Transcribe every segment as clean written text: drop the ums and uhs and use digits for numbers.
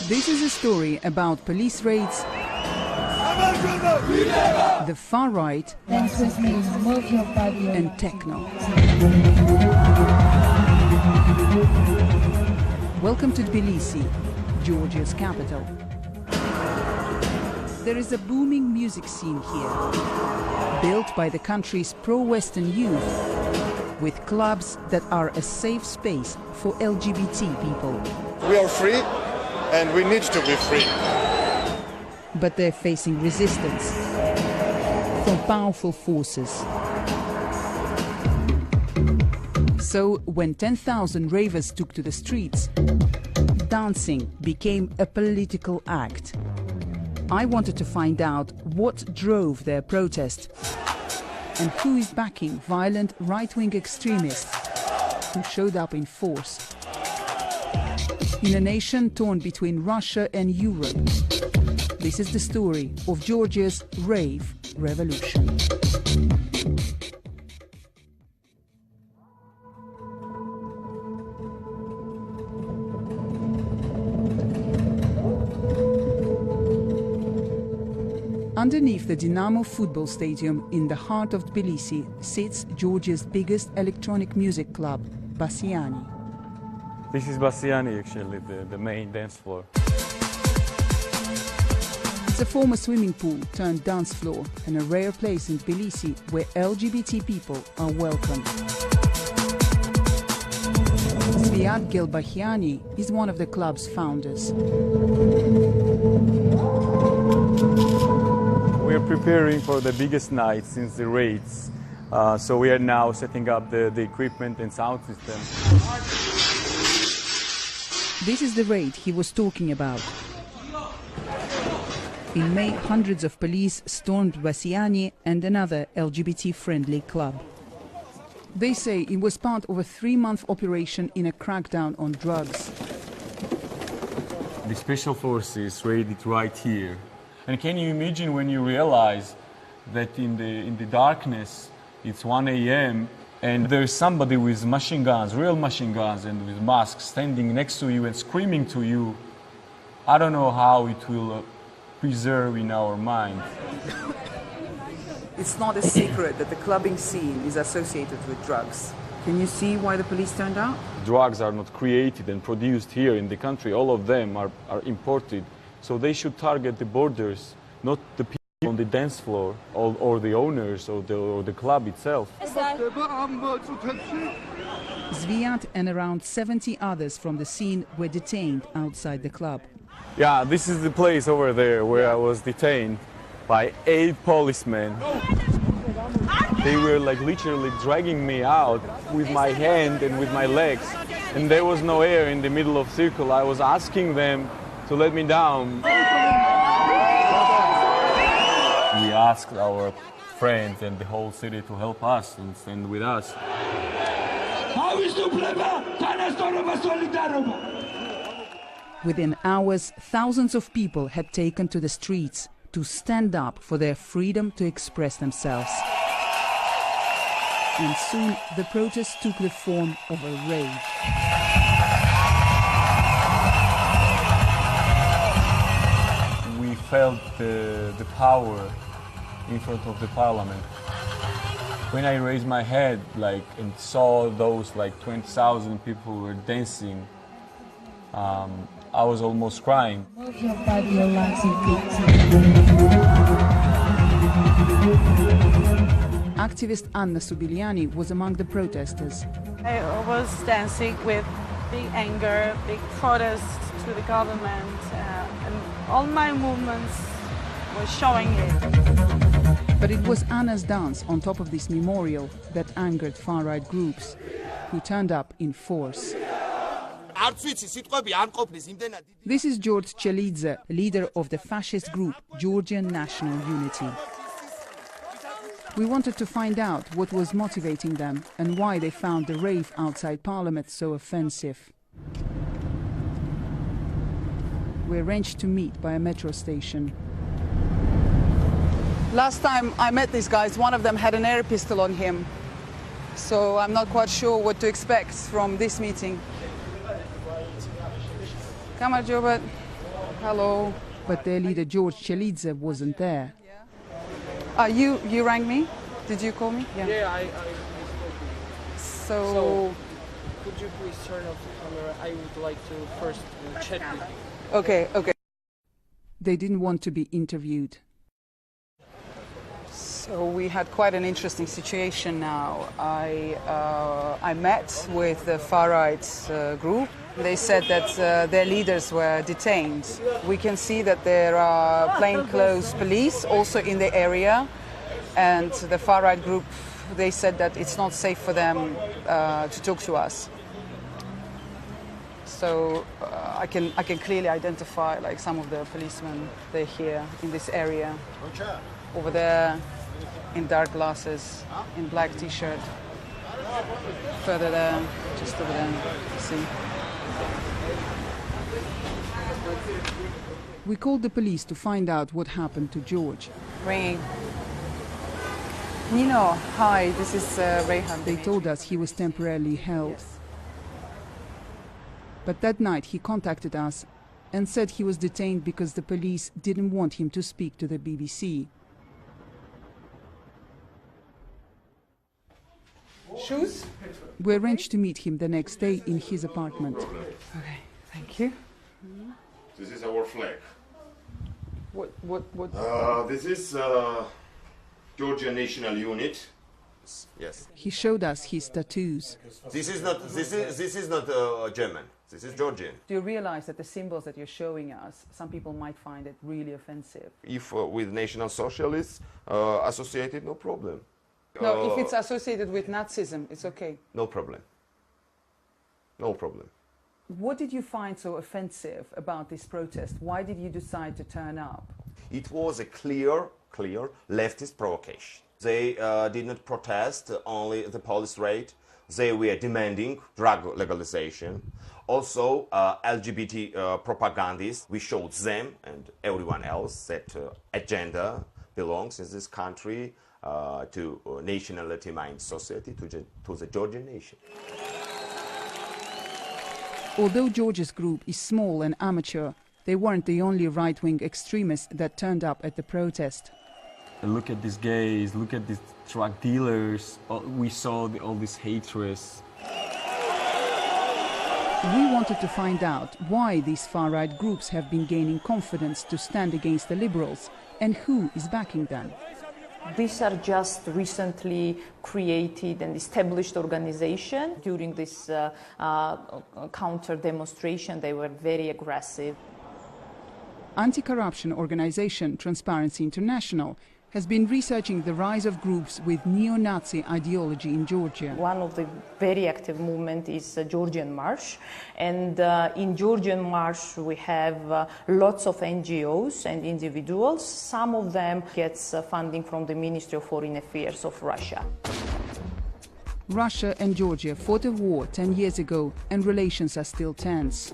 This is a story about police raids, the far right, and techno. Welcome to Tbilisi, Georgia's capital. There is a booming music scene here, built by the country's pro-Western youth, with clubs that are a safe space for LGBT people. We are free, and we need to be free. But they're facing resistance from powerful forces. So when 10,000 ravers took to the streets, dancing became a political act. I wanted to find out what drove their protest and who is backing violent right-wing extremists who showed up in force. In a nation torn between Russia and Europe, this is the story of Georgia's rave revolution. Underneath the Dynamo football stadium in the heart of Tbilisi sits Georgia's biggest electronic music club, Bassiani. This is Bassiani, actually, the main dance floor. It's a former swimming pool turned dance floor and a rare place in Tbilisi where LGBT people are welcome. Bassiani is one of the club's founders. We are preparing for the biggest night since the raids. So we are now setting up the equipment and sound system. This is the raid he was talking about. In May, hundreds of police stormed Bassiani and another LGBT-friendly club. They say it was part of a 3-month operation in a crackdown on drugs. The special forces raided right here. And can you imagine when you realize that in the darkness, it's 1 a.m. and there's somebody with machine guns, real machine guns and with masks standing next to you and screaming to you? I don't know how it will preserve in our mind. It's not a secret that the clubbing scene is associated with drugs. Can you see why the police turned out? Drugs are not created and produced here in the country. All of them are imported. So they should target the borders, not the people on the dance floor or the owners or the club itself. Zviat and around 70 others from the scene were detained outside the club. Yeah, this is the place over there where I was detained by 8 policemen. They were like literally dragging me out with my hand and with my legs. And there was no air in the middle of the circle. I was asking them to let me down. We asked our friends and the whole city to help us and stand with us. Within hours, thousands of people had taken to the streets to stand up for their freedom to express themselves. And soon the protest took the form of a rave. We felt the power in front of the parliament. When I raised my head and saw those 20,000 people were dancing, I was almost crying. Activist Anna Subiliani was among the protesters. I was dancing with big anger, big protest to the government, and all my movements were showing it. But it was Anna's dance on top of this memorial that angered far-right groups, who turned up in force. This is George Chelidze, leader of the fascist group Georgian National Unity. We wanted to find out what was motivating them and why they found the rave outside Parliament so offensive. We arranged to meet by a metro station. Last time I met these guys, one of them had an air pistol on him. So I'm not quite sure what to expect from this meeting. Kamarjo, but hello. But their leader George Chelidze wasn't there. You rang me? Did you call me? Yeah, I So could you please turn off the camera? I would like to first chat with you. okay. They didn't want to be interviewed. So we had quite an interesting situation now. I met with the far-right group. They said that their leaders were detained. We can see that there are plainclothes police also in the area, and the far-right group, they said that it's not safe for them to talk to us. So I can clearly identify like some of the policemen. They're here in this area, over there in dark glasses, in black t-shirt. Further there, just over there, see. We called the police to find out what happened to George. Ringing. Nino, hi, this is Rehan. They told us he was temporarily held. Yes. But that night he contacted us and said he was detained because the police didn't want him to speak to the BBC. Shoes? We arranged to meet him the next day in his apartment. Okay, thank you. This is our flag. What? This is Georgian National Unit. Yes. He showed us his tattoos. This is not German. This is Georgian. Do you realize that the symbols that you're showing us, some people might find it really offensive? If with National Socialists associated, no problem. No, if it's associated with Nazism, it's okay. No problem. No problem. What did you find so offensive about this protest? Why did you decide to turn up? It was a clear leftist provocation. They did not protest only the police raid. They were demanding drug legalization. Also, LGBT propagandists, we showed them and everyone else that agenda belongs in this country to nationality-minded society, to the Georgian nation. Although Georgia's group is small and amateur, they weren't the only right-wing extremists that turned up at the protest. Look at these gays, look at these drug dealers. We saw all these hatreds. We wanted to find out why these far-right groups have been gaining confidence to stand against the liberals and who is backing them. These are just recently created and established organizations. During this counter demonstration, they were very aggressive. Anti-corruption organization Transparency International has been researching the rise of groups with neo-Nazi ideology in Georgia. One of the very active movements is Georgian March, and in Georgian March we have lots of NGOs and individuals. Some of them get funding from the Ministry of Foreign Affairs of Russia. Russia and Georgia fought a war 10 years ago, and relations are still tense.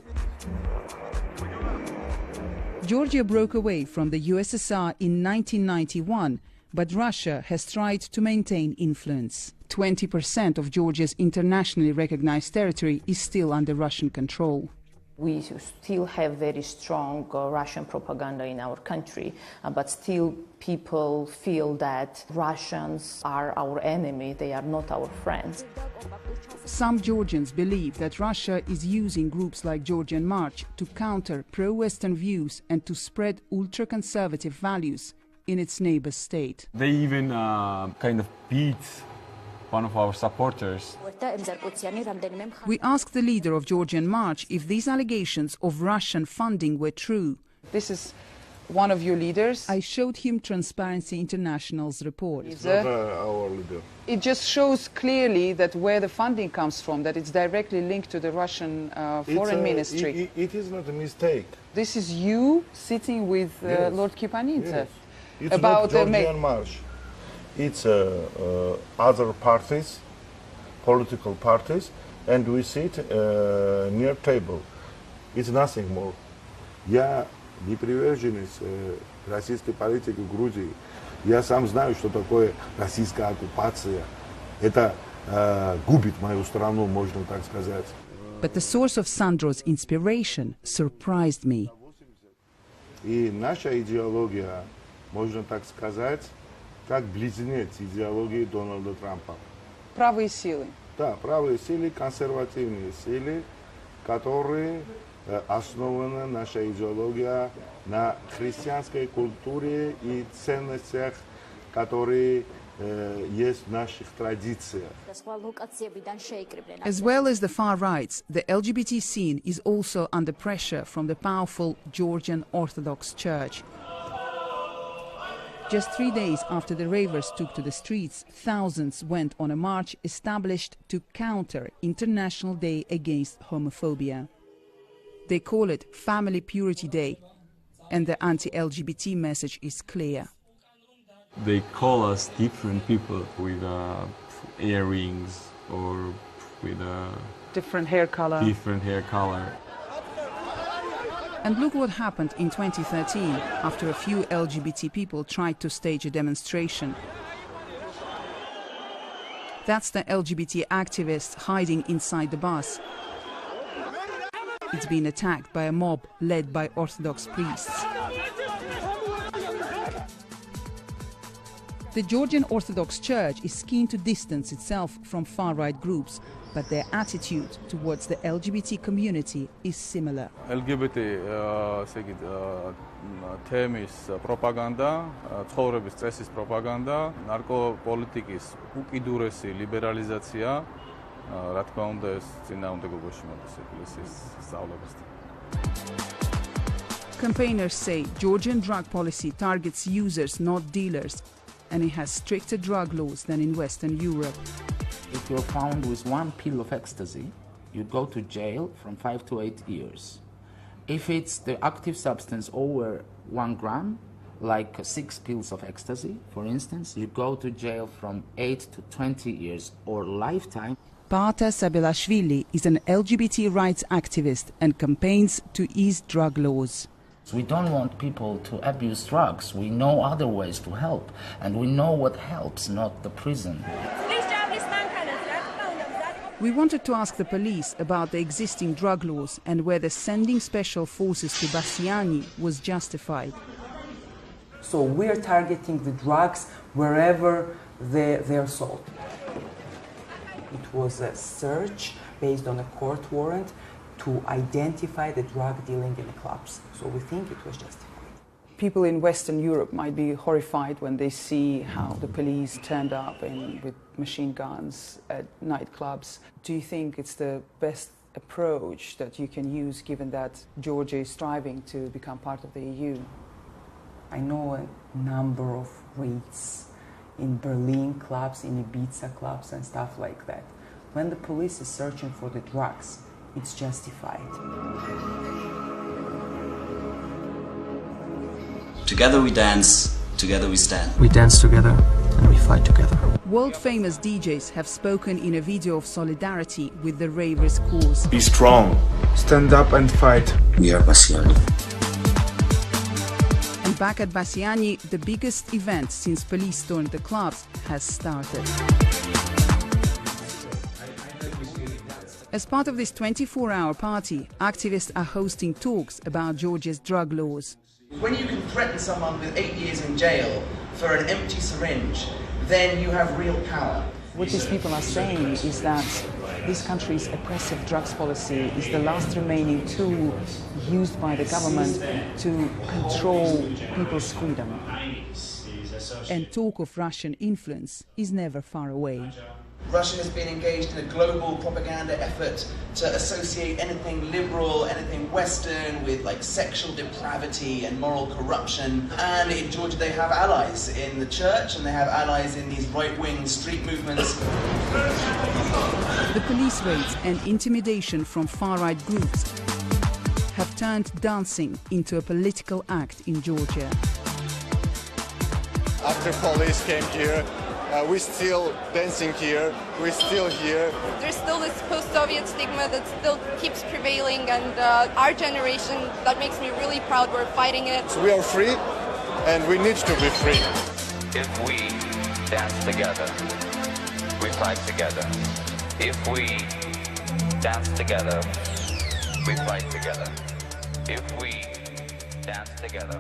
Georgia broke away from the USSR in 1991, but Russia has tried to maintain influence. 20% of Georgia's internationally recognized territory is still under Russian control. We still have very strong Russian propaganda in our country, but still people feel that Russians are our enemy, they are not our friends. Some Georgians believe that Russia is using groups like Georgian March to counter pro-Western views and to spread ultra-conservative values in its neighbor state. They even kind of beat one of our supporters. We asked the leader of Georgian March if these allegations of Russian funding were true. This is one of your leaders. I showed him Transparency International's report. It's not our leader. It just shows clearly that where the funding comes from, that it's directly linked to the Russian foreign ministry. It is not a mistake. This is you sitting with Yes. Lord Kipanidze. Yes. It's about not Georgian March. It's other parties, political parties, and we sit near table. It's nothing more. Я не приверженец российской политики в Грузии. Я сам знаю, что такое российская оккупация. Это губит мою страну, можно так сказать. But the source of Sandro's inspiration surprised me. И наша идеология, можно так сказать, как близнец идеологии Дональда Трампа. Правые силы. Да, правые силы, консервативные силы, которые основана наша идеология на христианской культуре и ценностях, которые есть в наших традициях. As well as the far rights, the LGBT scene is also under pressure from the powerful Georgian Orthodox Church. Just 3 days after the ravers took to the streets, thousands went on a march established to counter International Day Against Homophobia. They call it Family Purity Day, and the anti-LGBT message is clear. They call us different people with earrings or with a Different hair color. different hair color. And look what happened in 2013 after a few LGBT people tried to stage a demonstration. That's the LGBT activists hiding inside the bus. It's been attacked by a mob led by Orthodox priests. The Georgian Orthodox Church is keen to distance itself from far-right groups, but their attitude towards the LGBT community is similar. LGBT თემის პროპაგანდა, ცხოვრების წესის პროპაგანდა, ნარკოპოლიტიკის უკიდურესი ლიბერალიზაცია, რა თქმა უნდა, ეს წინააღმდეგობაში მოდის ეკლესიის სწავლებასთან. Campaigners say Georgian drug policy targets users, not dealers, and it has stricter drug laws than in Western Europe. If you're found with 1 pill of ecstasy, you go to jail from 5 to 8 years. If it's the active substance over 1 gram, like 6 pills of ecstasy, for instance, you go to jail from 8 to 20 years or lifetime. Pater Sabilashvili is an LGBT rights activist and campaigns to ease drug laws. We don't want people to abuse drugs. We know other ways to help, and we know what helps, not the prison. We wanted to ask the police about the existing drug laws and whether sending special forces to Bassiani was justified. So we're targeting the drugs wherever they're sold. It was a search based on a court warrant to identify the drug dealing in the clubs. So we think it was justified. People in Western Europe might be horrified when they see how the police turned up with machine guns at nightclubs. Do you think it's the best approach that you can use given that Georgia is striving to become part of the EU? I know a number of raids in Berlin clubs, in Ibiza clubs and stuff like that. When the police is searching for the drugs, it's justified. Together we dance, together we stand. We dance together and we fight together. World-famous DJs have spoken in a video of solidarity with the ravers' cause. Be strong. Stand up and fight. We are Bassiani. And back at Bassiani, the biggest event since police stormed the clubs has started. As part of this 24-hour party, activists are hosting talks about Georgia's drug laws. When you can threaten someone with 8 years in jail for an empty syringe, then you have real power. What these people are saying is that this country's oppressive drugs policy is the last remaining tool used by the government to control people's freedom. And talk of Russian influence is never far away. Russia has been engaged in a global propaganda effort to associate anything liberal, anything Western with like sexual depravity and moral corruption. And in Georgia they have allies in the church and they have allies in these right-wing street movements. The police raids and intimidation from far-right groups have turned dancing into a political act in Georgia. After police came here, we're still dancing here, we're still here. There's still this post-Soviet stigma that still keeps prevailing, and our generation, that makes me really proud, we're fighting it. So we are free, and we need to be free. If we dance together, we fight together. If we dance together, we fight together. If we dance together,